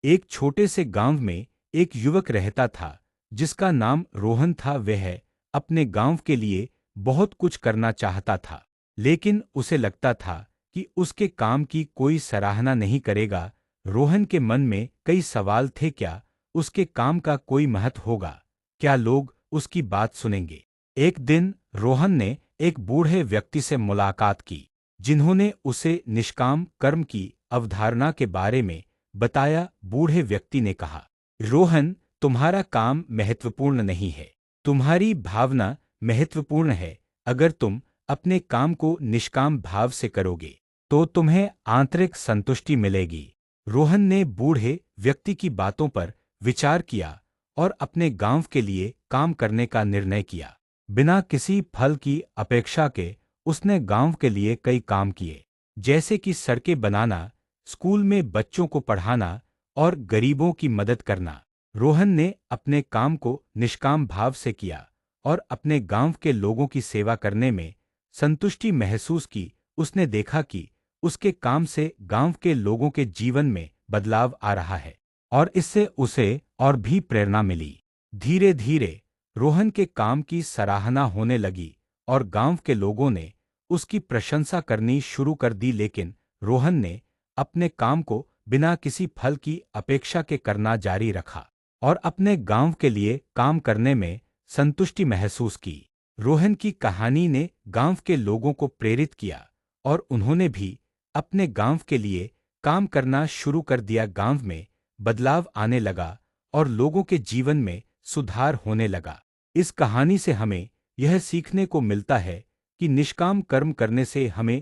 एक छोटे से गांव में एक युवक रहता था जिसका नाम रोहन था। वह अपने गांव के लिए बहुत कुछ करना चाहता था, लेकिन उसे लगता था कि उसके काम की कोई सराहना नहीं करेगा। रोहन के मन में कई सवाल थे। क्या उसके काम का कोई महत्व होगा? क्या लोग उसकी बात सुनेंगे? एक दिन रोहन ने एक बूढ़े व्यक्ति से मुलाकात की, जिन्होंने उसे निष्काम कर्म की अवधारणा के बारे में बताया। बूढ़े व्यक्ति ने कहा, रोहन, तुम्हारा काम महत्वपूर्ण नहीं है, तुम्हारी भावना महत्वपूर्ण है। अगर तुम अपने काम को निष्काम भाव से करोगे तो तुम्हें आंतरिक संतुष्टि मिलेगी। रोहन ने बूढ़े व्यक्ति की बातों पर विचार किया और अपने गांव के लिए काम करने का निर्णय किया। बिना किसी फल की अपेक्षा के उसने गांव के कई काम किए, जैसे कि सड़कें बनाना, स्कूल में बच्चों को पढ़ाना और गरीबों की मदद करना। रोहन ने अपने काम को निष्काम भाव से किया और अपने गांव के लोगों की सेवा करने में संतुष्टि महसूस की। उसने देखा कि उसके काम से गांव के लोगों के जीवन में बदलाव आ रहा है और इससे उसे और भी प्रेरणा मिली। धीरे धीरे रोहन के काम की सराहना होने लगी और गांव के लोगों ने उसकी प्रशंसा करनी शुरू कर दी। लेकिन रोहन ने अपने काम को बिना किसी फल की अपेक्षा के करना जारी रखा और अपने गांव के लिए काम करने में संतुष्टि महसूस की। रोहन की कहानी ने गांव के लोगों को प्रेरित किया और उन्होंने भी अपने गांव के लिए काम करना शुरू कर दिया। गांव में बदलाव आने लगा और लोगों के जीवन में सुधार होने लगा। इस कहानी से हमें यह सीखने को मिलता है कि निष्काम कर्म करने से हमें